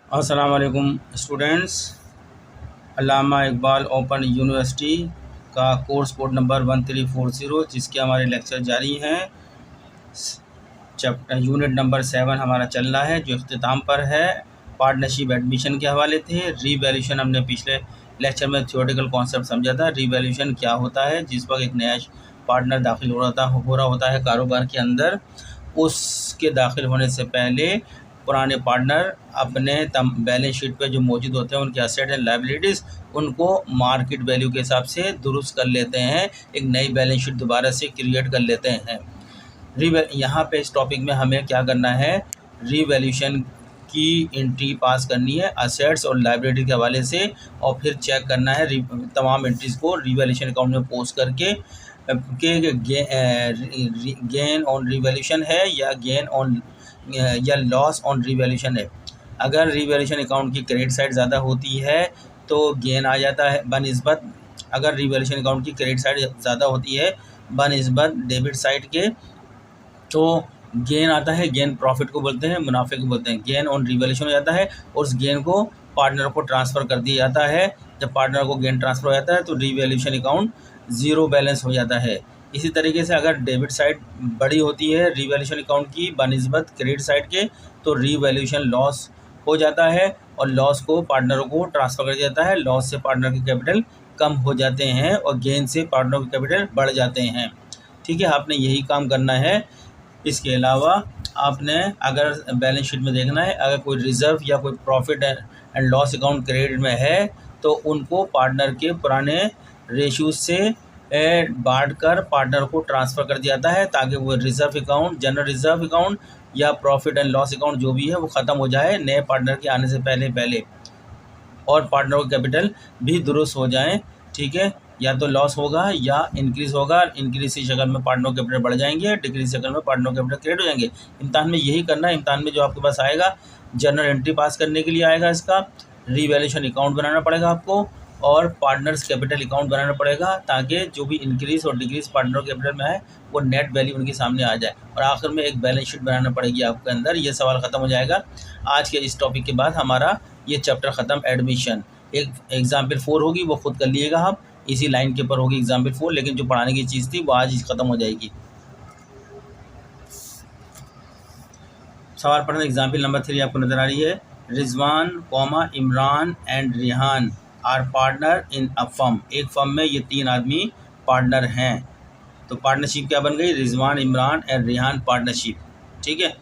अस्सलाम वालेकुम स्टूडेंट्स। अल्लामा Iqbal open university का कोर्स कोड नंबर 1340 जिसके हमारे लेक्चर जारी हैं। चैप्टर यूनिट नंबर 7 हमारा चल रहा है जो इख्तिताम पर है। पार्टनरशिप एडमिशन के हवाले थे। रीवैल्यूशन हमने पिछले लेक्चर में थ्योरेटिकल कॉन्सेप्ट समझा था। रीवैल्यूशन क्या होता है? जिस वक्त एक नया पार्टनर दाखिल हो रहा होता है कारोबार के अंदर, उसके दाखिल होने से पहले पुराने पार्टनर अपने बैलेंस शीट पे जो मौजूद होते हैं उनके एसेट एंड लायबिलिटीज़ उनको मार्केट वैल्यू के हिसाब से दुरुस्त कर लेते हैं, एक नई बैलेंस शीट दोबारा से क्रिएट कर लेते हैं। यहाँ पे इस टॉपिक में हमें क्या करना है, रीवैल्यूशन की एंट्री पास करनी है असेट्स और लायबिलिटी के हवाले से, और फिर चेक करना है तमाम एंट्रीज़ को रीवैल्यूशन अकाउंट में पोस्ट करके गेन ऑन रीवैल्यूशन है या गेन ऑन या लॉस ऑन रीवैल्यूशन है। अगर रीवैल्यूशन अकाउंट की क्रेडिट साइड ज़्यादा होती है तो गेन आ जाता है बनिस्बत, अगर रीवैल्यूशन अकाउंट की क्रेडिट साइड ज़्यादा होती है बनिस्बत डेबिट साइड के तो गेन आता है। गेन प्रॉफिट को बोलते हैं, मुनाफे को बोलते हैं। गेन ऑन रीवैल्यूशन हो जाता है और उस गेन को पार्टनर को ट्रांसफ़र कर दिया जाता है। जब पार्टनर को गेन ट्रांसफ़र हो जाता है तो रीवैल्यूशन अकाउंट ज़ीरो बैलेंस हो जाता है। इसी तरीके से अगर डेबिट साइड बड़ी होती है रीवैल्यूशन अकाउंट की बनिस्बत क्रेडिट साइड के तो रीवैल्यूशन लॉस हो जाता है और लॉस को पार्टनरों को ट्रांसफ़र कर दिया जाता है। लॉस से पार्टनर के कैपिटल कम हो जाते हैं और गेन से पार्टनर के कैपिटल बढ़ जाते हैं। ठीक है, आपने यही काम करना है। इसके अलावा आपने अगर बैलेंस शीट में देखना है, अगर कोई रिज़र्व या कोई profit and loss account credit में है तो उनको पार्टनर के पुराने रेशियो से बांट कर पार्टनर को ट्रांसफ़र कर दिया जाता है ताकि वो reserve account, general reserve account या प्रॉफिट एंड लॉस अकाउंट जो भी है वो ख़त्म हो जाए नए पार्टनर के आने से पहले और पार्टनर का कैपिटल भी दुरुस्त हो जाए। ठीक है, या तो लॉस होगा या इंक्रीज़ होगा। इंक्रीज़ की शक्ल में पार्टनर कैपिटल बढ़ जाएंगे, डिक्रीज शक्ल में पार्टनर कैपिटल क्रिएट हो जाएंगे। इम्तान में यही करना है। इम्तान में जो आपके पास आएगा जनरल एंट्री पास करने के लिए आएगा, इसका रीवैल्यूशन अकाउंट बनाना पड़ेगा आपको और पार्टनर्स कैपिटल अकाउंट बनाना पड़ेगा ताकि जो भी इंक्रीज़ और डिक्रीज़ पार्टनर कैपिटल में है वो नेट वैल्यू उनके सामने आ जाए। और आखिर में एक बैलेंस शीट बनाना पड़ेगी आपके अंदर। ये सवाल ख़त्म हो जाएगा। आज के इस टॉपिक के बाद हमारा ये चैप्टर ख़त्म। एडमिशन एक एग्जाम्पल 4 होगी, वो खुद कर लीजिएगा आप, इसी लाइन के ऊपर होगी एग्जाम्पल 4, लेकिन जो पढ़ाने की चीज़ थी वो आज ही ख़त्म हो जाएगी। सवाल पढ़ना। एग्जाम्पल नंबर 3 आपको नज़र आ रही है। Rizwan comma Imran and Rehan are partner in a firm. एक फर्म में ये 3 आदमी पार्टनर हैं तो पार्टनरशिप क्या बन गई? Rizwan Imran and Rehan partnership. ठीक है,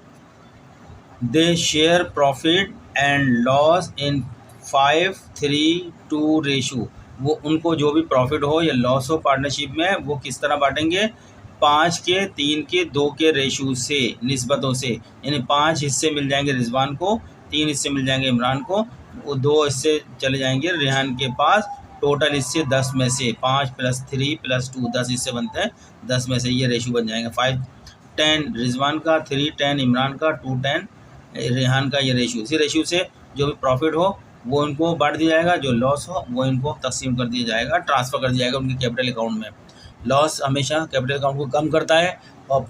they share profit and loss in 5:3:2 ratio. वो उनको जो भी प्रॉफिट हो या लॉस हो पार्टनरशिप में वो किस तरह बांटेंगे? 5 के 3 के 2 के रेशो से, निस्बतों से। यानी 5 हिस्से मिल जाएंगे रिजवान को, 3 हिस्से मिल जाएंगे इमरान को, वो 2 हिस्से चले जाएंगे रेहान के पास। टोटल हिस्से 10 में से 5 + 3 + 2 10 हिस्से बनते हैं। 10 में से ये रेशो बन जाएंगे। 5:10 रिजवान का, 3:10 इमरान का, 2:10 रेहान का। ये रेशियो, इसी रेशियो से जो भी प्रॉफिट हो वो इनको बांट दिया जाएगा, जो लॉस हो वो इनको तकसीम कर दिया जाएगा, ट्रांसफ़र कर दिया जाएगा उनके कैपिटल अकाउंट में। लॉस हमेशा कैपिटल अकाउंट को कम करता है और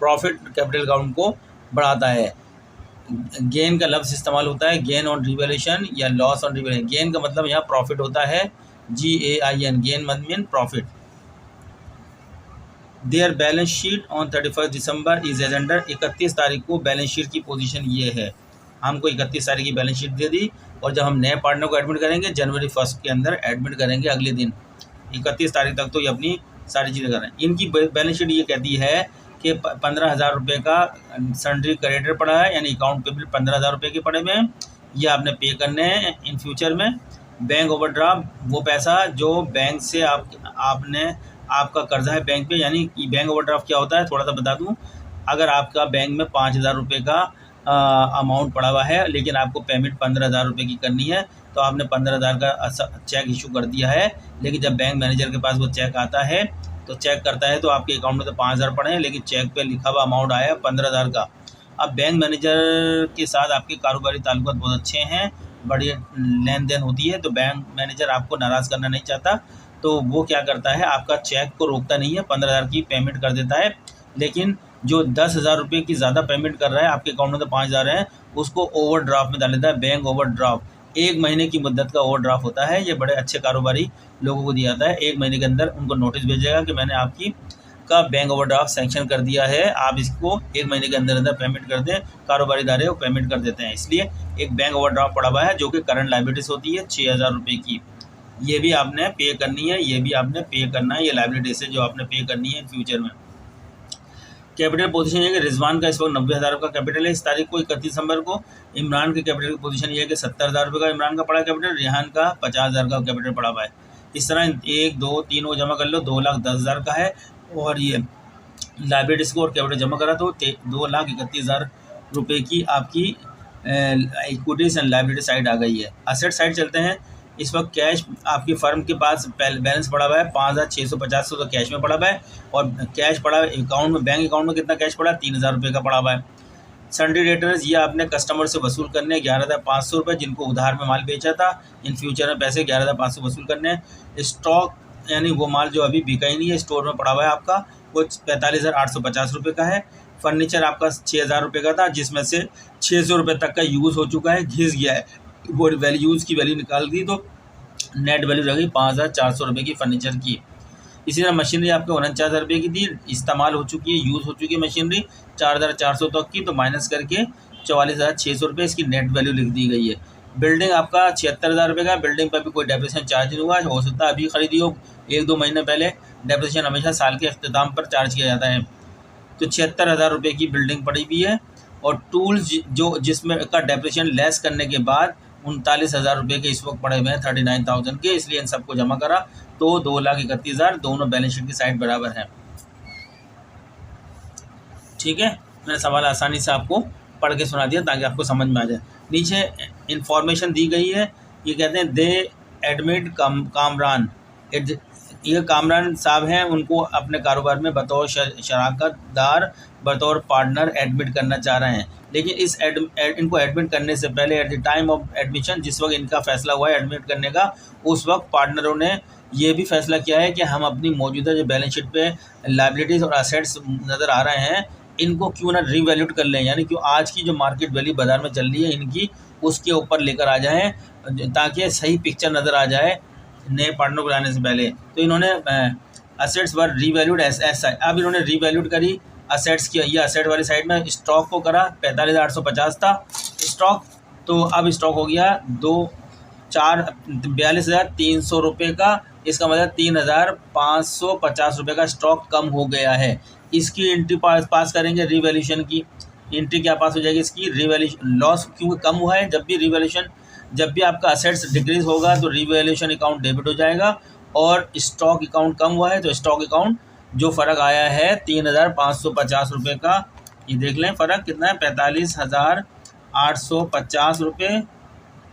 प्रॉफिट कैपिटल अकाउंट को बढ़ाता है। गेन का लफ्ज़ इस्तेमाल होता है गेन ऑन रिवैल्यूशन या लॉस ऑन रिवैल्यूशन। गेन का मतलब यहाँ प्रॉफिट होता है, GAIN। गेन मतलब mean profit. Their balance sheet on 31 December is as under. 31 तारीख को बैलेंस शीट की पोजीशन ये है। हमको 31 तारीख की बैलेंस शीट दे दी और जब हम नए पार्टनर को एडमिट करेंगे जनवरी 1 के अंदर एडमिट करेंगे, अगले दिन 31 तारीख तक तो ये अपनी सारी चीज़ें कर रहे हैं। इनकी बैलेंस शीट ये कहती है कि 15,000 रुपये का सन्ड्री क्रेडिटर पड़ा है, यानी अकाउंट पे बिल 15,000 रुपये के पड़े हुए हैं, ये आपने पे करने हैं इन फ्यूचर में। बैंक ओवरड्राफ्ट वो पैसा जो बैंक से आपने आपका कर्जा है बैंक पे, यानी कि बैंक ओवरड्राफ्ट क्या होता है थोड़ा सा बता दूं। अगर आपका बैंक में 5,000 रुपये का अमाउंट पड़ा हुआ है लेकिन आपको पेमेंट 15,000 रुपये की करनी है तो आपने 15,000 का चेक इशू कर दिया है, लेकिन जब बैंक मैनेजर के पास वो चेक आता है तो चेक करता है तो आपके अकाउंट में तो 5,000 पड़े हैं लेकिन चेक पे लिखा हुआ अमाउंट आया 15,000 का। अब बैंक मैनेजर के साथ आपके कारोबारी ताल्लुकात बहुत अच्छे हैं, बड़ी लेन देन होती है, तो बैंक मैनेजर आपको नाराज़ करना नहीं चाहता, तो वो क्या करता है आपका चेक को रोकता नहीं है, 15,000 की पेमेंट कर देता है। लेकिन जो 10,000 रुपये की ज़्यादा पेमेंट कर रहा है, आपके अकाउंट में तो 5,000 है, उसको ओवरड्राफ्ट में डाल देता है, बैंक ओवरड्राफ्ट। 1 महीने की मुद्दत का ओवरड्राफ्ट होता है, ये बड़े अच्छे कारोबारी लोगों को दिया जाता है। 1 महीने के अंदर उनको नोटिस भेजेगा कि मैंने आपकी का बैंक ओवरड्राफ्ट सैंक्शन कर दिया है, आप इसको 1 महीने के अंदर अंदर पेमेंट कर दें। कारोबारी इदारे वो पेमेंट कर देते हैं। इसलिए एक बैंक ओवरड्राफ्ट पड़ा हुआ है जो कि करंट लायबिलिटीज़ होती है 6,000 रुपये की, ये भी आपने पे करनी है, ये भी आपने पे करना है, ये लायबिलिटीज़ है जो आपने पे करनी है फ्यूचर में। कैपिटल पोजीशन ये है कि रिजवान का इस वक्त 90,000 का कैपिटल है इस तारीख को 31 दिसंबर को। इमरान के कैपिटल की पोजीशन ये है कि 70,000 रुपये का इमरान का पड़ा कैपिटल, रेहान का 50,000 का कैपिटल पड़ा हुआ है। इस तरह 1, 2, 3 को जमा कर लो, 2,10,000 का है, और ये लायबिलिटीज़ को और कैपिटल जमा करा तो 2,31,000 रुपये की आपकी इक्विटीज एंड लायबिलिटी साइड आ गई है। असेट साइड चलते हैं। इस वक्त कैश आपकी फर्म के पास बैलेंस पड़ा हुआ है 5,650 तो कैश में पड़ा हुआ है, और कैश पड़ा है अकाउंट में, बैंक अकाउंट में कितना कैश पड़ा है, 3,000 रुपये का पड़ा हुआ है। सन्डी डेटर्स ये आपने कस्टमर से वसूल करने 11,500 रुपये, जिनको उधार में माल बेचा था, इन फ्यूचर में पैसे 11,500 वसूल करने हैं। स्टॉक यानी वो माल जो अभी बिका ही नहीं है, स्टोर में पड़ा हुआ है आपका, वो 45,850 रुपये का है। फर्नीचर आपका 6,000 रुपये का था, जिसमें से 600 रुपये तक का यूज़ हो चुका है, घिस गया है, वो यूज़ की वैल्यू निकाल दी तो नेट वैल्यू रह गई 5,400 रुपये की फ़र्नीचर की। इसी तरह मशीनरी आपको 49,000 रुपये की थी, इस्तेमाल हो चुकी है, यूज़ हो चुकी है मशीनरी 4,400 तक की, तो माइनस करके 44,600 रुपये इसकी नेट वैल्यू लिख दी गई है। बिल्डिंग आपका 76,000 रुपये का, बिल्डिंग पर भी कोई डेप्रिसिएशन चार्ज नहीं हुआ, हो सकता है अभी खरीदी हो 1-2 महीने पहले, डेप्रिसिएशन हमेशा साल के अख्ताम पर चार्ज किया जाता है। तो 76,000 रुपये की बिल्डिंग पड़ी हुई है, और टूल्स जो जिसमें का डेप्रिसिएशन लेस करने के बाद 39,000 रुपये के इस वक्त पड़े हुए हैं 39,000 के, इसलिए इन सबको जमा करा तो 2,31,000 दोनों बैलेंस शीट की साइड बराबर है। ठीक है, मैंने सवाल आसानी से आपको पढ़ के सुना दिया ताकि आपको समझ में आ जाए। नीचे इंफॉर्मेशन दी गई है, ये कहते हैं दे एडमिट कामरान, ये कामरान साहब हैं, उनको अपने कारोबार में बतौर शराकतदार, बतौर पार्टनर एडमिट करना चाह रहे हैं, लेकिन इनको एडमिट करने से पहले at the time of admission, जिस वक्त इनका फैसला हुआ है एडमिट करने का, उस वक्त पार्टनरों ने ये भी फैसला किया है कि हम अपनी मौजूदा जो बैलेंस शीट पे लायबिलिटीज़ और असेट्स नज़र आ रहे हैं, इनको क्यों ना रीवैल्यूट कर लें, यानी कि आज की जो मार्केट वैल्यू बाज़ार में चल रही है इनकी, उसके ऊपर लेकर आ जाएँ, ताकि सही पिक्चर नज़र आ जाए नए पार्टनर को लाने से पहले। तो इन्होंने असेट्स वर रीवैल्यूड ऐसा, अब इन्होंने रीवैल्यूड करी असेट्स की, ये असेट वाली साइड में स्टॉक को करा 45,850 था स्टॉक, तो अब स्टॉक हो गया 42,300 रुपये का, इसका मतलब 3,550 रुपये का स्टॉक कम हो गया है। इसकी एंट्री पास करेंगे रीवैल्यूशन की, एंट्री क्या पास हो जाएगी इसकी, रीवैल्यूशन लॉस, क्योंकि कम हुआ है। जब भी आपका असेट्स डिक्रीज होगा तो रीवैल्यूशन अकाउंट डेबिट हो जाएगा, और स्टॉक अकाउंट कम हुआ है तो स्टॉक अकाउंट जो फ़र्क आया है 3,550 रुपये का, ये देख लें फ़र्क कितना है, 45,850 रुपये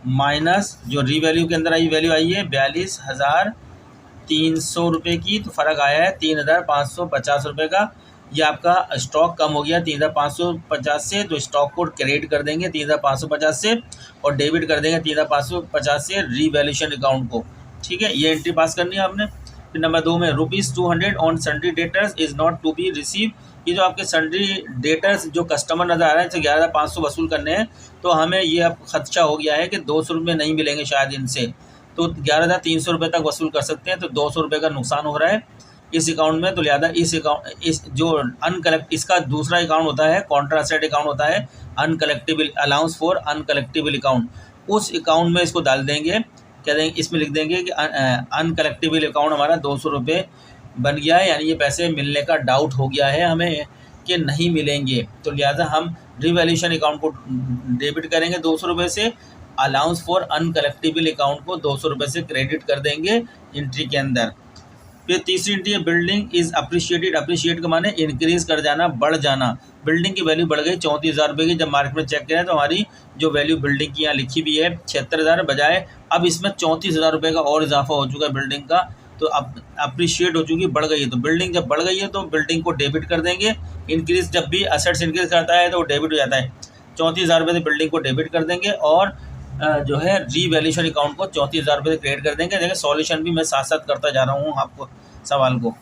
माइनस जो रीवैल्यू के अंदर आई वैल्यू आई है 42,300 रुपये की, तो फ़र्क आया है 3,550 रुपये का। ये आपका स्टॉक कम हो गया 3,550 से, तो स्टॉक को क्रेडिट कर देंगे 3,550 से, और डेबिट कर देंगे 3,550 से रीवैल्यूशन अकाउंट को। ठीक है, ये एंट्री पास करनी है आपने। फिर नंबर 2 में ₹200 on sundry debtors is not to be receive, ये जो आपके सन्ड्री डेटर्स जो कस्टमर नज़र आ रहे हैं, तो 11,500 वसूल करने हैं, तो हमें ये अब खदशा हो गया है कि 200 रुपये नहीं मिलेंगे शायद इनसे, तो 11,300 रुपये तक वसूल कर सकते हैं, तो 200 रुपये का नुकसान हो रहा है इस अकाउंट में। तो लिहाजा इस जो इसका दूसरा अकाउंट होता है, कॉन्ट्रा असेट अकाउंट होता है, अनकलेक्टिबल अलाउंस फॉर अनकलेक्टिबल अकाउंट, उस अकाउंट में इसको डाल देंगे, क्या देंगे, इसमें लिख देंगे कि अनकलेक्टिबल अकाउंट हमारा 200 रुपये बन गया है, यानी ये पैसे मिलने का डाउट हो गया है हमें कि नहीं मिलेंगे, तो लिहाजा हम रिवैल्यूशन अकाउंट को डेबिट करेंगे 200 रुपये से, अलाउंस फॉर अनकलेक्टिबल अकाउंट को 200 रुपये से क्रेडिट कर देंगे एंट्री के अंदर। फिर तीसरी एंट्री है बिल्डिंग इज़ अप्रिशिएटेड, अप्रिशिएट का माने इंक्रीज़ कर जाना, बढ़ जाना। बिल्डिंग की वैल्यू बढ़ गई 34,000 रुपये की, जब मार्केट में चेक किया तो हमारी जो वैल्यू बिल्डिंग की यहाँ लिखी भी है 76,000 बजाय अब इसमें 34,000 रुपये का और इजाफा हो चुका है बिल्डिंग का, तो अब अप्रिशिएट हो चुकी, बढ़ गई है। तो बिल्डिंग जब बढ़ गई है तो बिल्डिंग को डेबिट कर देंगे, इंक्रीज़ जब भी असेट्स इंक्रीज़ करता है तो वो डेबिट हो जाता है, 34,000 रुपये से बिल्डिंग को डेबिट कर देंगे, और जो है रीवैल्यूशन अकाउंट को 34,000 रुपये से क्रेडिट कर देंगे। देखिए सॉल्यूशन भी मैं साथ साथ करता जा रहा हूँ आपको सवाल को।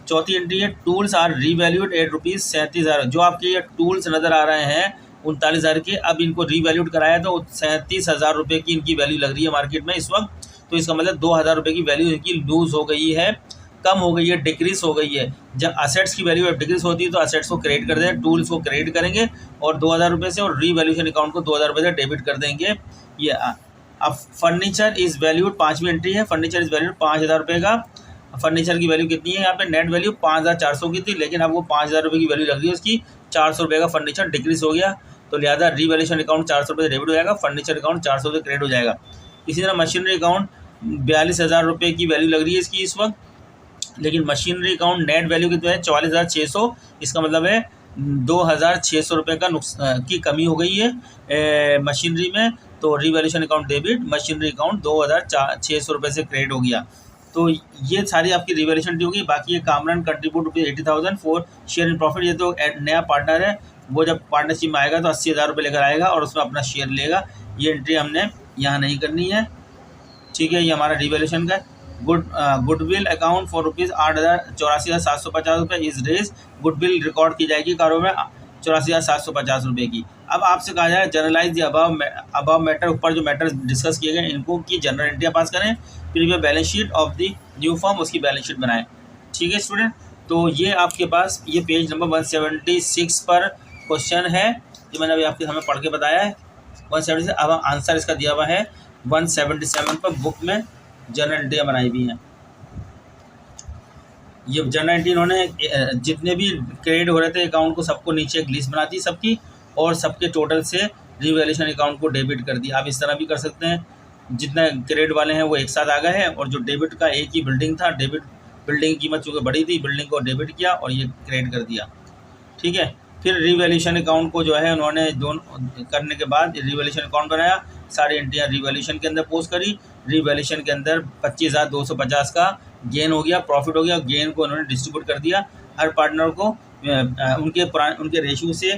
चौथी एंट्री है टूल्स आर रीवैल्यूड एट ₹37,000। जो आपके ये टूल्स नज़र आ रहे हैं 39,000 के, अब इनको रीवैल्यूड कराया तो 37,000 रुपये की इनकी वैल्यू लग रही है मार्केट में इस वक्त। तो इसका मतलब 2,000 रुपये की वैल्यू इनकी लूज़ हो गई है, कम हो गई है, डिक्रीज हो गई है। जब असेट्स की वैल्यू डिक्रीज होती है तो असेट्स को क्रेडिट कर देंगे, टूल्स को क्रेडिट करेंगे और 2,000 रुपये से, और रीवैल्यूशन अकाउंट को 2,000 रुपये से डेबिट कर देंगे। ये अब फर्नीचर इज़ वैल्यूड, पाँचवीं एंट्री है, फर्नीचर इज़ वैल्यूड 5,000 रुपये का। फर्नीचर की वैल्यू कितनी है यहाँ पे, नेट वैल्यू 5,400 की थी, लेकिन अब वो 5,000 रुपये की वैल्यू लग रही है उसकी, 400 रुपये का फर्नीचर डिक्रीज हो गया, तो लिहाजा रीवैल्यूशन अकाउंट 400 रुपये से डेबिट हो जाएगा, फर्नीचर अकाउंट 400 से क्रेडिट हो जाएगा। इसी तरह मशीनरी अकाउंट 42,000 रुपये की वैल्यू लग रही है इसकी इस वक्त, लेकिन मशीनरी अकाउंट नेट वैल्यू कितना है 44,600। इसका मतलब है 2,600 रुपये का की कमी हो गई है मशीनरी में, तो revaluation account debit, machinery account 2,600 रुपये से क्रेडिट हो गया। तो ये सारी आपकी रिवैल्यूशन ड्यू होगी। बाकी ये Kamran contribute ₹80,000 for share in profit, ये तो नया पार्टनर है, वो जब पार्टनरशिप में आएगा तो 80,000 रुपये लेकर आएगा और उसमें अपना शेयर लेगा। ये एंट्री हमने यहाँ नहीं करनी है, ठीक है। ये हमारा रिवैल्यूशन का गुडविल अकाउंट फॉर ₹84,750 रुपये इज रेज, गुडविल रिकॉर्ड की जाएगी कारोबार में 84,750 रुपये की। अब आपसे कहा जाए जनरलाइज द अबव मैटर, ऊपर जो मैटर डिस्कस किए गए इनको की जनरल एंट्रियाँ पास करें, फिर ये balance sheet of the new form, उसकी बैलेंस शीट बनाएं, ठीक है स्टूडेंट। तो ये आपके पास ये पेज नंबर 176 पर क्वेश्चन है, जो मैंने अभी आपके सामने पढ़ के बताया है 176। अब आंसर इसका दिया हुआ है 177 पर, बुक में जनरल एंट्रियाँ बनाई हुई हैं। ये जनरल एंट्री इन्होंने जितने भी क्रेडिट हो रहे थे अकाउंट को सबको नीचे एक लिस्ट बनाती सबकी, और सबके टोटल से रिवैल्यूशन अकाउंट को डेबिट कर दिया। आप इस तरह भी कर सकते हैं, जितने क्रेडिट वाले हैं वो एक साथ आ गए हैं, और जो डेबिट का एक ही बिल्डिंग था, डेबिट बिल्डिंग की कीमत चूँकि बड़ी थी, बिल्डिंग को डेबिट किया और ये क्रेडिट कर दिया, ठीक है। फिर रिवैल्यूशन अकाउंट को जो है उन्होंने दोनों करने के बाद रिवैल्यूशन अकाउंट बनाया, सारी एंट्रियाँ रिवैल्यूशन के अंदर पोस्ट करी। रिवैल्यूशन के अंदर 25,250 का गेन हो गया, प्रॉफिट हो गया, गेन को उन्होंने डिस्ट्रीब्यूट कर दिया हर पार्टनर को उनके रेशियो से।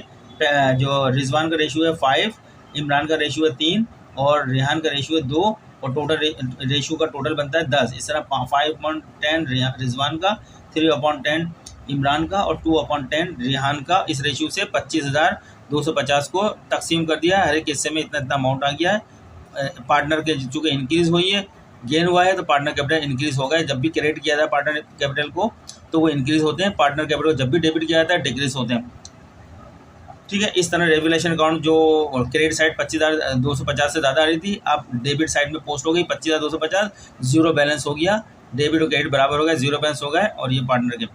जो रिजवान का रेशियो है 5, इमरान का रेशियो है 3 और रेहान का रेशियो है 2, और टोटल रेशियो का टोटल बनता है 10। इस तरह 5/10 रिजवान का, 3/10 इमरान का और 2/10 रेहान का, इस रेशियो से 25,250 को तकसीम कर दिया। हर एक हिस्से में इतना इतना अमाउंट आ गया है। पार्टनर के चूँकि इंक्रीज़ हुई है, गेन हुआ है, तो पार्टनर कैपिटल इंक्रीज़ होगा। जब भी क्रेडिट किया जाता है पार्टनर कैपिटल को तो वो इंक्रीज़ होते हैं, पार्टनर कैपिटल को जब भी डेबिट किया जाता है डिक्रीज़ होते हैं, ठीक है। इस तरह रिवैल्यूशन अकाउंट जो क्रेडिट साइड 25,250 से ज़्यादा आ रही थी, अब डेबिट साइड में पोस्ट हो गई 25,250, जीरो बैलेंस हो गया, डेबिट और क्रेडिट बराबर हो गया, जीरो बैलेंस हो गए, और ये पार्टनर के,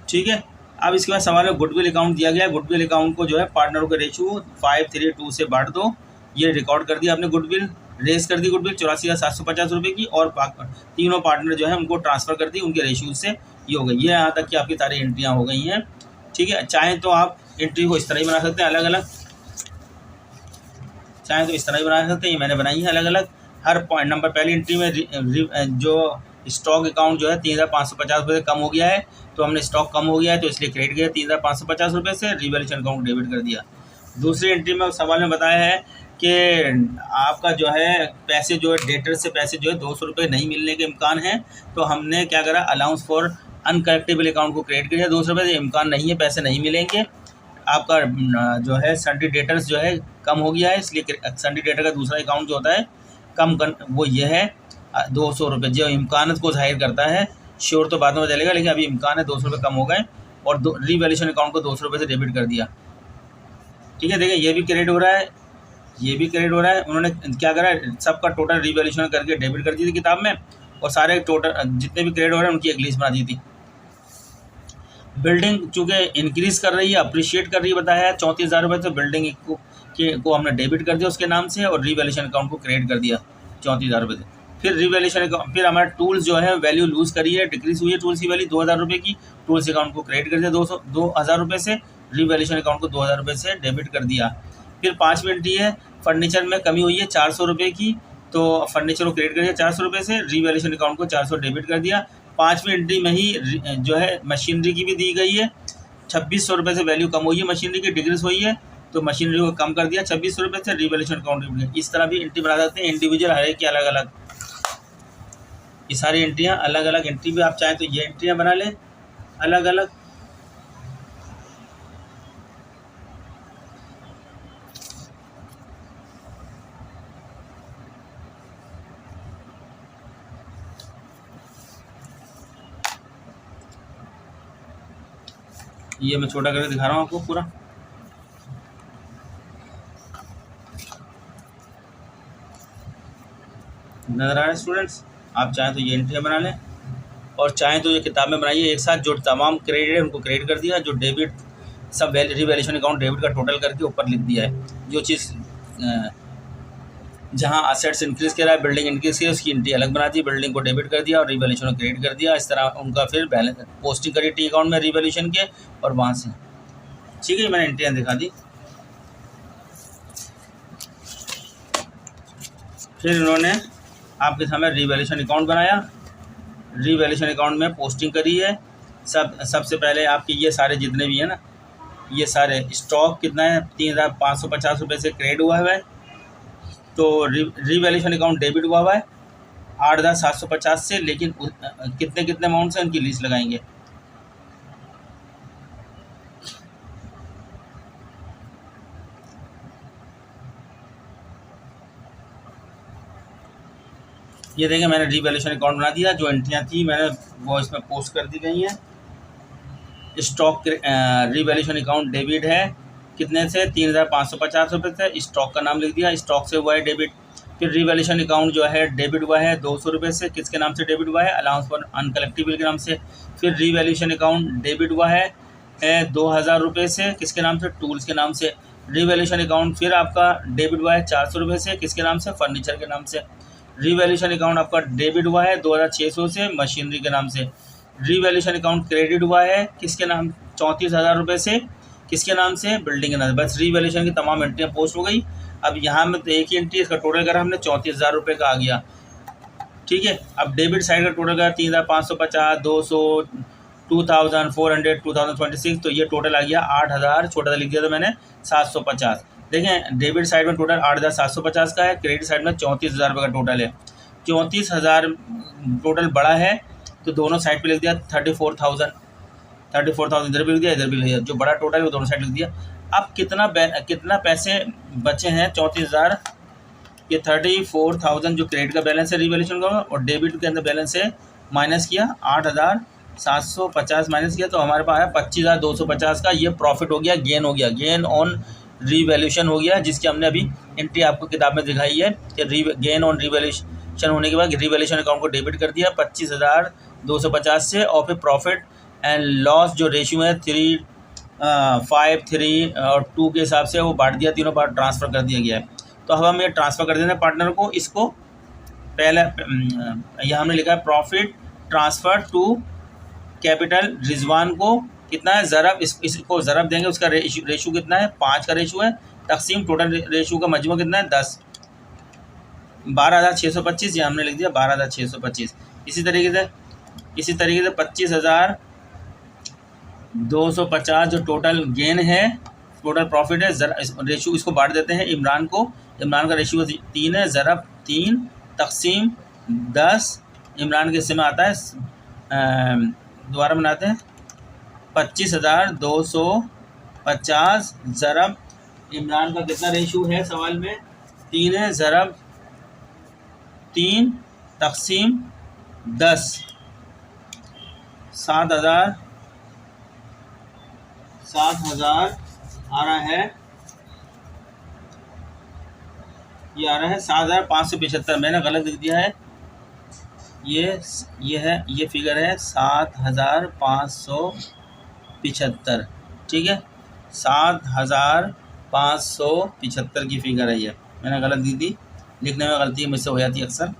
ठीक है। अब इसके बाद सवाल में गुडविल अकाउंट दिया गया। गुडविल अकाउंट को जो है पार्टनरों का रेशियो 5:2 से बांट दो। ये रिकॉर्ड कर दिया आपने, गुडविल रेस कर दी, गुडविल 84,750 रुपये की, और तीनों पार्टनर जो है उनको ट्रांसफ़र कर दी, उनके रेशियो से ये हो गई। ये यहाँ तक कि आपकी सारी एंट्रियाँ हो गई हैं, ठीक है। चाहें तो आप एंट्री को इस तरह ही बना सकते हैं अलग अलग, चाहें तो इस तरह ही बना सकते हैं, ये मैंने बनाई है अलग अलग। हर पॉइंट नंबर पहली एंट्री में जो स्टॉक अकाउंट जो है 3,550 रुपये से कम हो गया है, तो हमने स्टॉक कम हो गया है तो इसलिए क्रेडिट किया 3,550 रुपये से, रिवैल्यूशन अकाउंट डेबिट कर दिया। दूसरी एंट्री में सवाल में बताया है कि आपका जो है पैसे जो है डेटर से पैसे जो है 200 रुपये नहीं मिलने के इम्कान है, तो हमने क्या करा, अलाउंस फॉर अनकलेक्टेबल अकाउंट को क्रेडिट किया 200 रुपये से। इम्कान नहीं है, पैसे नहीं मिलेंगे, आपका जो है सन्डी डेटर्स जो है कम हो गया है, इसलिए सन्डी डेटर का दूसरा अकाउंट जो होता है वो ये है 200 रुपये, जो इम्कानत को जाहिर करता है। श्योर तो बाद में चलेगा, लेकिन अभी इम्कान है 200 रुपये कम हो गए, और रिवैल्यूशन अकाउंट को 200 रुपये से डेबिट कर दिया, ठीक है। देखिए ये भी क्रेडिट हो रहा है, ये भी क्रेडिट हो रहा है। उन्होंने क्या करा, सबका टोटल रिवैल्यूशन करके डेबिट कर दी थी किताब में, और सारे टोटल जितने भी क्रेडिट हो रहे हैं उनकी एक लिस्ट बना दी थी। बिल्डिंग चूँकि इंक्रीज़ कर रही है, अप्रिशिएट कर रही है, बताया है 34,000 रुपये, तो बिल्डिंग को हमने डेबिट कर दिया उसके नाम से, और रिवैल्यूशन अकाउंट को क्रेडिट कर दिया 34,000 रुपये से। फिर रिवैल्यूशन अकाउंट, फिर हमारा टूल्स जो है वैल्यू लूज़ करी है, डिक्रीज़ हुई है टूल्स की वैल्यू 2,000 रुपये की, टूल्स अकाउंट को क्रेडिट कर दिया 2,000 रुपये से, रिवैल्यूशन अकाउंट को 2,000 रुपये से डेबिट कर दिया। फिर 5वीं एंट्री है, फर्नीचर में कमी हुई है 400 रुपये की, तो फर्नीचर को क्रेडिट कर दिया 400 रुपये से, रिवैल्यूशन अकाउंट को 400 डेबिट कर दिया। 5वीं एंट्री में ही जो है मशीनरी की भी दी गई है, 2,600 रुपये से वैल्यू कम हुई है, मशीनरी की डिक्रीज़ हुई है, तो मशीनरी को कम कर दिया 2,600 रुपये से, रिवैल्यूशन अकाउंट। इस तरह भी एंट्री बना सकते हैं, इंडिविजुअल हर एक की अलग अलग, ये सारी एंट्रियाँ अलग अलग एंट्री भी आप चाहें तो ये एंट्रियाँ बना लें अलग अलग। ये मैं छोटा करके दिखा रहा हूँ आपको पूरा। नज़र आ रहा है स्टूडेंट्स? आप चाहें तो ये एंट्रियाँ बना लें और चाहें तो ये किताब में बनाइए एक साथ। जो तमाम क्रेडिट है उनको क्रेडिट कर दिया, जो डेबिट सब रिवैल्यूएशन अकाउंट डेबिट का टोटल करके ऊपर लिख दिया है। जो चीज़ जहाँ असेट्स इंक्रीज़ करा है, बिल्डिंग इंक्रीज़ की, उसकी एंट्री अलग बना दी, बिल्डिंग को डेबिट कर दिया और रिवैल्यूएशन को क्रेडिट कर दिया। इस तरह उनका फिर बैलेंस पोस्टिंग करी टी अकाउंट में रिवैल्यूएशन के और वहाँ से। ठीक है, मैंने एंट्रियाँ दिखा दी। फिर इन्होंने आपके सामने रिवैल्यूएशन अकाउंट बनाया, रिवैल्यूएशन अकाउंट में पोस्टिंग करी है। सबसे पहले आपके ये सारे जितने भी हैं ना, ये सारे स्टॉक कितना है 3,550 रुपये से क्रेडिट हुआ है, तो रिवैल्यूएशन अकाउंट डेबिट हुआ है 8,750 से। लेकिन कितने कितने अमाउंट से उनकी लिस्ट लगाएंगे। ये देखें, मैंने रिवैल्यूएशन अकाउंट बना दिया, जो एंट्रियाँ थी मैंने वो इसमें पोस्ट कर दी गई हैं। स्टॉक रिवैल्यूएशन अकाउंट डेबिट है कितने से 3,550 रुपये से, स्टॉक का नाम लिख दिया, स्टॉक से हुआ है डेबिट। फिर रिवैल्यूएशन अकाउंट जो है डेबिट हुआ है 200 रुपये से, किसके नाम से डेबिट हुआ है, अलाउंस फॉर अनकलेक्टिबल के नाम से। फिर रिवैल्यूएशन अकाउंट डेबिट हुआ है 2,000 रुपये से, किसके नाम से, टूल्स के नाम से। रिवैल्यूएशन अकाउंट फिर आपका डेबिट हुआ है 400 रुपये से, किसके नाम से, फर्नीचर के नाम से। रिवैल्यूएशन अकाउंट आपका डेबिट हुआ है 2,600 से, मशीनरी के नाम से। रिवैल्यूएशन अकाउंट क्रेडिट हुआ है किसके नाम, 34,000 रुपये से, किसके नाम से, बिल्डिंग के नाम से। बस रिवैल्यूएशन की तमाम एंट्रियाँ पोस्ट हो गई। अब यहाँ में तो एक ही एंट्री, इसका टोटल करा हमने 34,000 रुपये का आ गया। ठीक है, अब डेबिट साइड का टोटल करा 3,550, 200, 2,400, 2,026, तो ये टोटल आ गया 8,000, छोटा सा लिख दिया था मैंने 750। देखें, डेबिट साइड में टोटल 8,750 का है, क्रेडिट साइड में 34,000 रुपये का टोटल है। 34,000 टोटल बड़ा है तो दोनों साइड पे लिख दिया 34,000, 34,000 इधर भी लिख दिया, इधर भी लिख दिया। जो बड़ा टोटल है वो दोनों साइड लिख दिया। अब कितना पैसे बचे हैं 34,000, ये 34,000 जो क्रेडिट का बैलेंस है रिवैल्यूएशन का, और डेबिट के अंदर बैलेंस है माइनस किया 8,750 माइनस किया, तो हमारे पास आया 25,250 का। ये प्रॉफिट हो गया, गेन हो गया, गेन ऑन रिवैल्यूएशन हो गया, जिसकी हमने अभी एंट्री आपको किताब में दिखाई है कि गेन ऑन रिवैल्यूएशन होने के बाद रिवैल्यूएशन अकाउंट को डेबिट कर दिया 25,250 से, और फिर प्रॉफिट एंड लॉस जो रेशियो है 3, 5, 3 और 2 के हिसाब से वो बांट दिया, तीनों बार ट्रांसफ़र कर दिया गया है। तो अब हम ये ट्रांसफ़र कर देते हैं पार्टनर को। इसको पहले यहाँ हमने लिखा है profit transfer to capital Rizwan को कितना है, ज़रब, इसको ज़रब देंगे, उसका रेशू कितना है, 5 का रेशू है, तकसीम टोटल रेशू का मजमू कितना है 10, 12,625, ये हमने लिख दिया 12,625। इसी तरीके से 25,250 जो टोटल गेन है, टोटल प्रॉफिट है, रेशू इसको बांट देते हैं इमरान को। इमरान का रेशू 3 है, ज़रब 3 तकसीम 10, इमरान के हिस्से में आता है, दोबारा बनाते हैं 25,250 ज़रब इमरान का कितना रेशू है सवाल में 3 है, ज़रब 3 तकसीम 10, 7,000 आ रहा है, ये आ रहा है 7,575। मैंने गलत लिख दिया है, ये फिगर है 7,575। ठीक है, 7,575 की फिगर है, ये मैंने गलत दी थी, लिखने में गलती मुझसे हो जाती है अक्सर।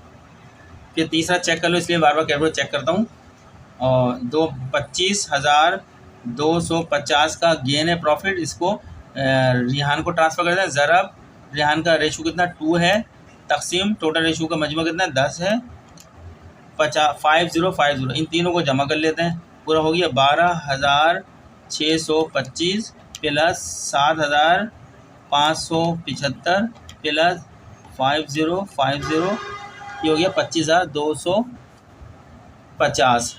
फिर तीसरा चेक कर लो, इसलिए बार बार कैलकुलेट चेक करता हूँ। और 25,250 का गेन है प्रॉफिट, इसको रिहान को ट्रांसफ़र कर दें। ज़रब रिहान का रेशू कितना 2 है, तकसीम टोटल रेशू का मजमू कितना 10 है, 5050, इन तीनों को जमा कर लेते हैं, पूरा हो गया 12,625 प्लस 7,575 प्लस 5050, ये हो गया 25,250। 50।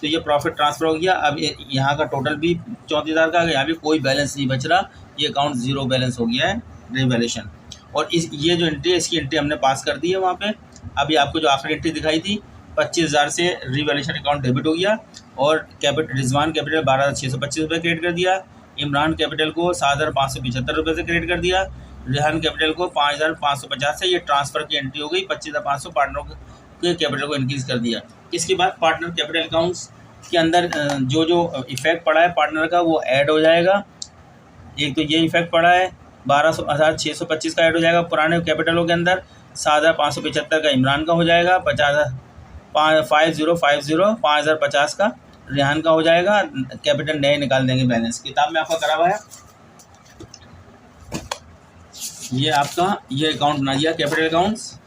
तो ये प्रॉफिट ट्रांसफ़र हो गया। अब यहाँ का टोटल भी 34,000 का आ गया, यहाँ भी कोई बैलेंस नहीं बच रहा, ये अकाउंट ज़ीरो बैलेंस हो गया है रिवैल्यूएशन। और ये जो एंट्री है इसकी एंट्री हमने पास कर दी है वहाँ पे। अभी आपको जो आखिरी एंट्री दिखाई थी 25,000 से रिवैल्यूएशन अकाउंट डेबिट हो गया और रिजवान कैपिटल 12,625 रुपये क्रेडिट कर दिया, इमरान कैपिटल को 7,575 रुपये से क्रेडिट कर दिया, रेहान कैपिटल को 5,550 से ये ट्रांसफ़र की एंट्री हो गई। 25,500 पार्टनरों के कैपिटल को इंक्रीज़ कर दिया। इसके बाद पार्टनर कैपिटल अकाउंट्स के अंदर जो जो इफेक्ट पड़ा है पार्टनर का वो ऐड हो जाएगा। एक तो ये इफेक्ट पड़ा है 12,625 का ऐड हो जाएगा पुराने कैपिटलों के अंदर, 7,575 का इमरान का हो जाएगा, 5,050 का रेहान का हो जाएगा। कैपिटल नए निकाल देंगे बैलेंस। किताब में आपका करा हुआ है ये आपका ये अकाउंट बना दिया कैपिटल अकाउंट्स,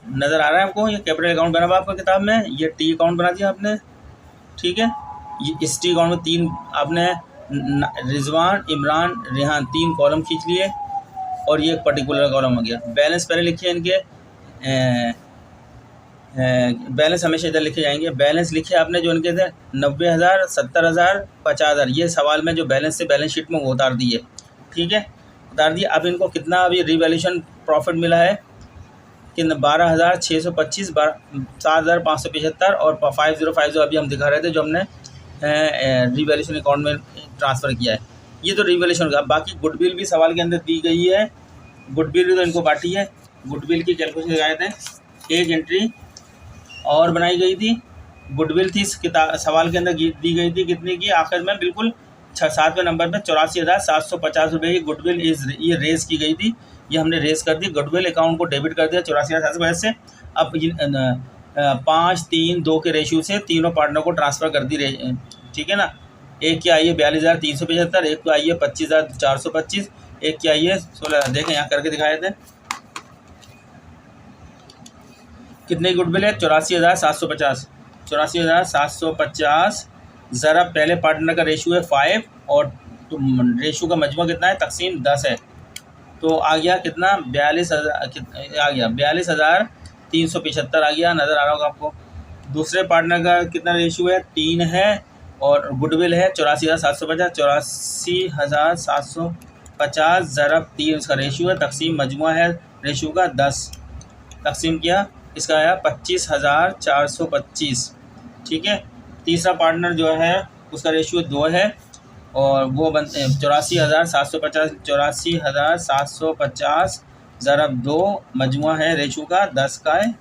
नज़र आ रहा है आपको। ये कैपिटल अकाउंट बना हुआ आपका किताब में। ये टी अकाउंट बना दिया आपने, ठीक है। ये इस टी अकाउंट में 3 आपने रिजवान इमरान रेहान 3 कॉलम खींच लिए और ये एक पर्टिकुलर कॉलम हो गया। बैलेंस पहले लिखिए इनके, बैलेंस हमेशा इधर लिखे जाएंगे। बैलेंस लिखे आपने जो इनके थे 90,000, 70,000, 50,000, ये सवाल में जो बैलेंस से बैलेंस शीट में वो उतार दिए, ठीक है, उतार दिए। अब इनको कितना अभी रिवैल्यूएशन प्रॉफिट मिला है कि 12,625, 7,575 और 5050 अभी हम दिखा रहे थे जो हमने रिवैल्यूएशन अकाउंट में ट्रांसफ़र किया है। ये तो रिवैल्यूएशन का। बाकी गुडविल भी सवाल के अंदर दी गई है, गुडविल भी तो इनको बांटी है। गुडविल की कैलकुलेशन लगाए थे, एक एंट्री और बनाई गई थी, गुडविल थी किताब सवाल के अंदर दी गई थी कितने की, आखिर में बिल्कुल 7वें नंबर पर 84,750 रुपये की गुडविल ये रेज़ की गई थी। ये हमने रेस कर दी, गुडविल अकाउंट को डेबिट कर दिया 84,750 से। अब 5, 3, 2 के रेशियो से तीनों पार्टनर को ट्रांसफ़र कर दी, ठीक है ना। एक की आई है 42,375, एक को आई है 25,425, एक की आई है 16,000। देखें यहाँ करके दिखाए थे कितने गुडविल है, 84,750, 84,750। ज़रा पहले पार्टनर का रेशियो है 5 और रेशियो का मजमू कितना है, तकसीम 10 है, तो आ गया कितना 42,000 आ गया, 42,375 आ गया, नज़र आ रहा होगा आपको। दूसरे पार्टनर का कितना रेशियो है, 3 है और गुडविल है 84,750, 84,750 ज़रब 3 इसका रेशियो है, तकसीम मजमुआ है रेशियो का 10, तकसीम किया इसका आया 25,425, ठीक है। तीसरा पार्टनर जो है उसका रेशियो 2 है और वो बनते 84,750, 84,750 ज़रब 2 मजमुआ है रेशो का 10 का है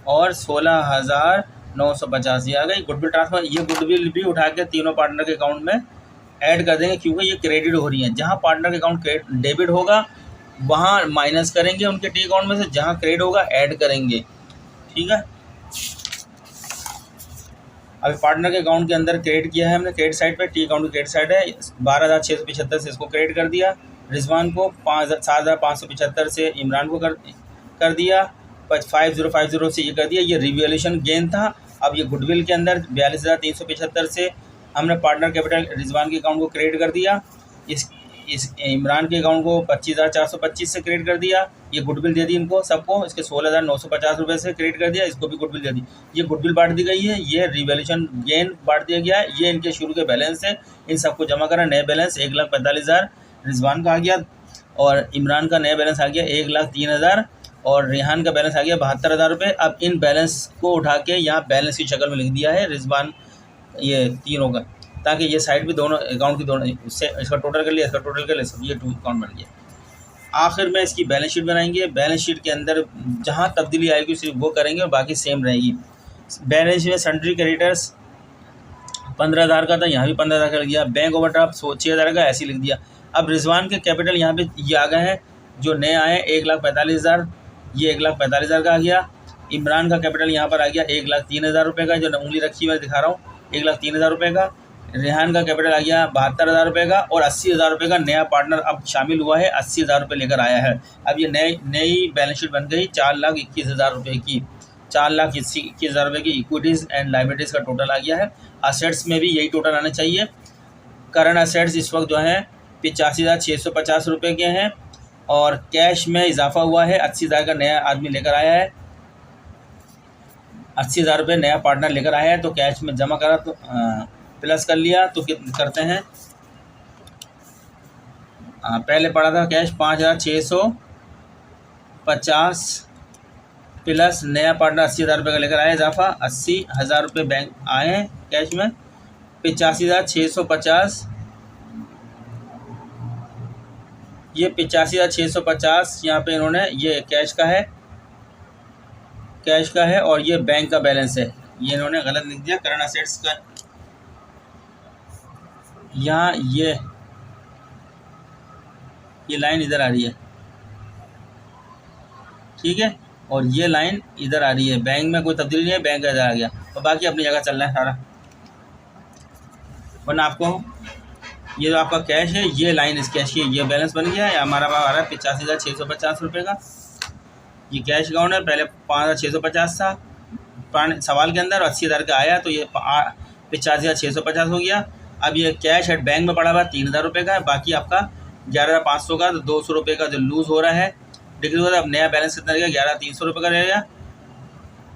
और 16,950 ये आ गई गुडविल ट्रांसफ़र। ये गुडविल भी उठा के तीनों पार्टनर के अकाउंट में ऐड कर देंगे क्योंकि ये क्रेडिट हो रही है। जहाँ पार्टनर के अकाउंट डेबिट होगा वहाँ माइनस करेंगे उनके टी अकाउंट में से, जहाँ क्रेडिट होगा ऐड करेंगे, ठीक है। अभी पार्टनर के अकाउंट के अंदर क्रेडिट किया है हमने, क्रेडिट साइड पे टी अकाउंट की क्रेडिट साइड है 12,675 से इसको क्रेडिट कर दिया, रिजवान को 7,575 से इमरान को कर दिया, 5050 से ये कर दिया। ये रिवैल्यूएशन गेन था। अब ये गुडविल के अंदर 42,375 से हमने पार्टनर कैपिटल रिजवान के अकाउंट को क्रेडिट कर दिया, इस इमरान के अकाउंट को 25,425 से क्रेडिट कर दिया, ये गुडविल दे दी इनको सबको, इसके 16,950 रुपये से क्रेडिट कर दिया, इसको भी गुडविल दे दी। ये गुडविल बांट दी गई है, ये रिवैल्यूएशन गेन बांट दिया गया है, ये इनके शुरू के बैलेंस है, इन सबको जमा करा। नए बैलेंस 1,45,000 रिजवान का आ गया और इमरान का नया बैलेंस आ गया 1,03,000 और रेहान का बैलेंस आ गया 72,000 रुपये। अब इन बैलेंस को उठा के यहाँ बैलेंस की शक्ल में लिख दिया है रिजवान ये तीनों का, ताकि ये साइड भी दोनों अकाउंट की दोनों इससे इसका टोटल कर लिया, इसका टोटल कर लिया, सब ये 2 अकाउंट बन गया। आखिर में इसकी बैलेंस शीट बनाएंगे, बैलेंस शीट के अंदर जहाँ तब्दीली आएगी सिर्फ वो करेंगे और बाकी सेम रहेगी। बैलेंस में सन्ड्री क्रेडिटर्स 15,000 का था, यहाँ भी 15,000 का लिख दिया। बैंक ओवरड्राफ्ट 6,000 का ऐसे ही लिख दिया। अब रिजवान के कैपिटल यहाँ पे ये आ गए हैं जो नए आए 1,45,000, ये 1,45,000 का आ गया। इमरान का कैपिटल यहाँ पर आ गया 1,03,000 रुपये का, जो उंगली रखी मैं दिखा रहा हूँ 1,03,000 रुपये का। रेहान का कैपिटल आ गया 72,000 रुपये का और 80,000 रुपये का नया पार्टनर अब शामिल हुआ है, 80,000 रुपये लेकर आया है। अब ये नई बैलेंस शीट बन गई 4,21,000 रुपये की, 4,21,000 रुपये की इक्विटीज़ एंड लाइबिलिटीज़ का टोटल आ गया है। असेट्स में भी यही टोटल आना चाहिए। करंट असेट्स इस वक्त जो है 85,650 रुपये के हैं और कैश में इजाफा हुआ है, 80,000 का नया आदमी लेकर आया है। 80,000 रुपये नया पार्टनर लेकर आया है तो कैश में जमा करा तो प्लस कर लिया तो करते हैं। पहले पड़ा था कैश 5,650 प्लस नया पार्टनर 80,000 रुपये का लेकर आया, इजाफा 80,000 रुपये बैंक आए हैं कैश में। 85,650, ये 85,650 यहाँ पे इन्होंने ये कैश का है और ये बैंक का बैलेंस है, ये इन्होंने गलत लिख दिया करंट असेट्स का। यहाँ ये लाइन इधर आ रही है, ठीक है, और ये लाइन इधर आ रही है। बैंक में कोई तब्दीली नहीं है, बैंक इधर आ गया और बाकी अपनी जगह चल रहा है सारा। वरना आपको ये जो आपका कैश है, ये लाइन इस कैश की ये बैलेंस बन गया है। हमारा पास आ रहा है 85,650 रुपये का, ये कैश अकाउंट है। पहले 5,650 था सवाल के अंदर, 80,000 का आया तो ये 85,650 हो गया। अब ये कैश एट बैंक में पड़ा हुआ 3,000 रुपये का है, बाकी आपका 11,500 का, तो 200 रुपये का जो लूज़ हो रहा है डिग्री हो रहा है। अब नया बैलेंस कितना रहेगा, 11,300 रुपये का रहेगा।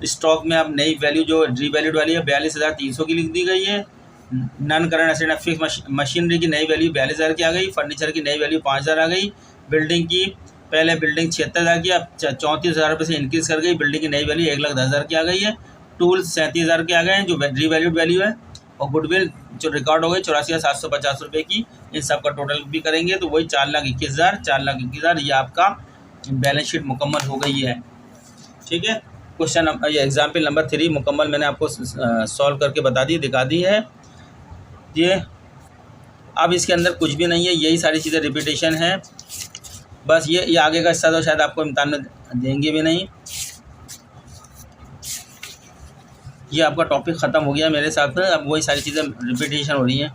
स्टॉक में अब नई वैल्यू जो रीवैल्यूड वाली है 42,300 की लिख दी गई है। Non current asset and fix machinery की नई वैल्यू 42,000 की आ गई। फर्नीचर की नई वैल्यू 5,000 आ गई। बिल्डिंग की पहले बिल्डिंग 76,000 की, अब 34,000 रुपये से इंक्रीज़ कर गई। बिल्डिंग की नई वैल्यू 1,10,000 की आ गई है। टूल्स 37,000 के आ गए हैं जो रीवैल्यूड वैल्यू है। और गुडविल जो रिकॉर्ड हो गई 84,750 रुपये की। इन सब का टोटल भी करेंगे तो वही 4,21,000 4,21,000 ये आपका बैलेंस शीट मुकम्मल हो गई है। ठीक है, क्वेश्चन ये एग्जाम्पल नंबर 3 मुकम्मल मैंने आपको सॉल्व करके बता दी, दिखा दी है ये। अब इसके अंदर कुछ भी नहीं है, यही सारी चीज़ें रिपीटेशन है बस। ये आगे का हिस्सा तो शायद आपको इम्तिहान में देंगे भी नहीं। ये आपका टॉपिक ख़त्म हो गया मेरे साथ में। अब वही सारी चीज़ें रिपीटेशन हो रही हैं।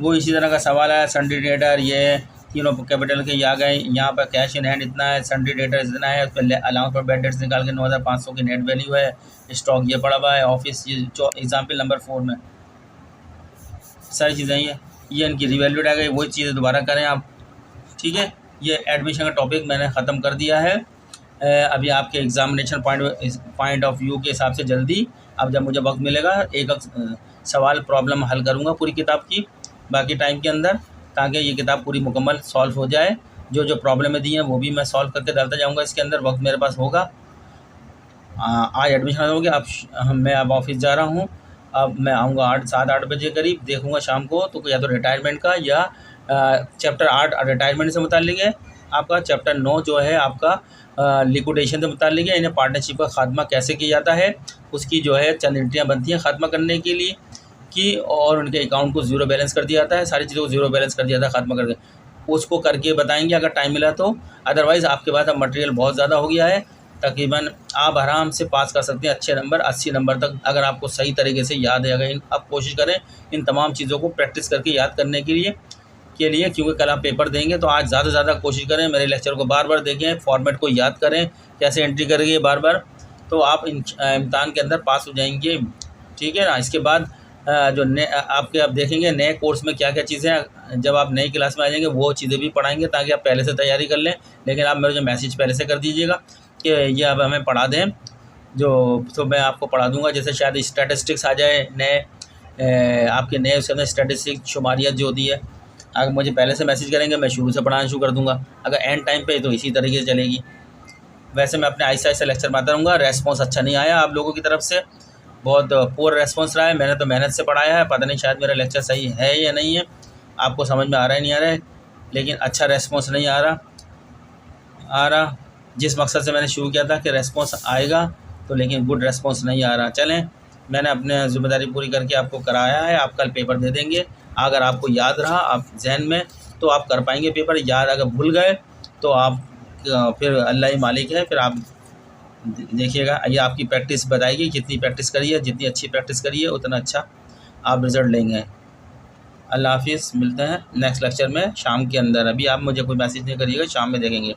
वो इसी तरह का सवाल है, सन्डी डेटर ये तीनों कैपिटल के ये आ गए। यहाँ पर कैश इन हैंड इतना है, सन्डी डेटर इतना है, उस पर अलाउंस पर बैड डेट्स निकाल के 9,500 की नेट वैल्यू है। स्टॉक ये पड़ा हुआ है। ऑफिस ये एग्जाम्पल नंबर 4 में सारी चीज़ें ये इनकी रिवैल्यूड आ गई। वही चीज़ें दोबारा करें आप। ठीक है, ये एडमिशन का टॉपिक मैंने ख़त्म कर दिया है। अभी आपके एग्जामिनेशन पॉइंट ऑफ व्यू के हिसाब से जल्दी अब जब मुझे वक्त मिलेगा एक सवाल प्रॉब्लम हल करूँगा पूरी किताब की बाकी टाइम के अंदर, ताकि ये किताब पूरी मुकम्मल सॉल्व हो जाए। जो जो प्रॉब्लमें दी हैं वो भी मैं सॉल्व करके डालता जाऊँगा इसके अंदर, वक्त मेरे पास होगा। आज एडमिशन हो गया। अब मैं अब ऑफिस जा रहा हूँ। अब मैं आऊँगा 7-8 बजे करीब, देखूँगा शाम को तो या तो रिटायरमेंट का या चैप्टर 8 रिटायरमेंट से मुताल्लिक है आपका। चैप्टर 9 जो है आपका लिक्विडेशन से मुताल्लिक है। इन्हें पार्टनरशिप का खात्मा कैसे किया जाता है उसकी जो है चंद एंट्रियाँ बनती हैं खात्मा करने के लिए कि, और उनके अकाउंट को ज़ीरो बैलेंस कर दिया जाता है। सारी चीज़ों को ज़ीरो बैलेंस कर दिया जाता है खात्मा करके, उसको करके बताएंगे अगर टाइम मिला तो। अदरवाइज़ आपके पास अब मटेरियल बहुत ज़्यादा हो गया है, तकरीबन आप आराम से पास कर सकते हैं अच्छे नंबर 80 नंबर तक, अगर आपको सही तरीके से याद है। अगर आप कोशिश करें इन तमाम चीज़ों को प्रैक्टिस करके याद करने के लिए क्योंकि कल आप पेपर देंगे तो आज ज़्यादा से ज़्यादा कोशिश करें। मेरे लेक्चर को बार बार देखें, फॉर्मेट को याद करें, कैसे एंट्री करेंगे बार बार, तो आप इम्तिहान के अंदर पास हो जाएंगे। ठीक है ना। इसके बाद जो आपके आप देखेंगे नए कोर्स में क्या क्या चीज़ें, जब आप नई क्लास में आ जाएंगे वो चीज़ें भी पढ़ाएंगे ताकि आप पहले से तैयारी कर लें। लेकिन आप मेरे जो मैसेज पहले से कर दीजिएगा कि ये अब हमें पढ़ा दें, तो मैं आपको पढ़ा दूँगा। जैसे शायद स्टैटिस्टिक्स आ जाए नए, आपके नए उसके अंदर स्टैटिस्टिक्स शुमारियत जो होती है, अगर मुझे पहले से मैसेज करेंगे मैं शुरू से पढ़ाना शुरू कर दूँगा। अगर एंड टाइम पे तो इसी तरीके से चलेगी। वैसे मैं अपने आहिस्ता आहिस्ता लेक्चर में आता रहूँगा। रेस्पॉन्स अच्छा नहीं आया आप लोगों की तरफ से, बहुत पुअर रेस्पॉन्स रहा है। मैंने तो मेहनत से पढ़ाया है, पता नहीं शायद मेरा लेक्चर सही है या नहीं है, आपको समझ में आ रहा है नहीं आ रहा है, लेकिन अच्छा रेस्पॉन्स नहीं आ रहा। जिस मकसद से मैंने शुरू किया था कि रेस्पॉन्स आएगा तो, लेकिन गुड रेस्पॉन्स नहीं आ रहा। चलें, मैंने अपने ज़िम्मेदारी पूरी करके आपको कराया है। आप कल पेपर दे देंगे। अगर आपको याद रहा आप जहन में तो आप कर पाएंगे पेपर। याद अगर भूल गए तो आप फिर अल्लाह ही मालिक है। फिर आप देखिएगा, ये आपकी प्रैक्टिस बताएगी। जितनी प्रैक्टिस करिए, जितनी अच्छी प्रैक्टिस करिए उतना अच्छा आप रिज़ल्ट लेंगे। अल्लाह हाफिज़। मिलते हैं नेक्स्ट लेक्चर में शाम के अंदर। अभी आप मुझे कोई मैसेज नहीं करिएगा, शाम में देखेंगे।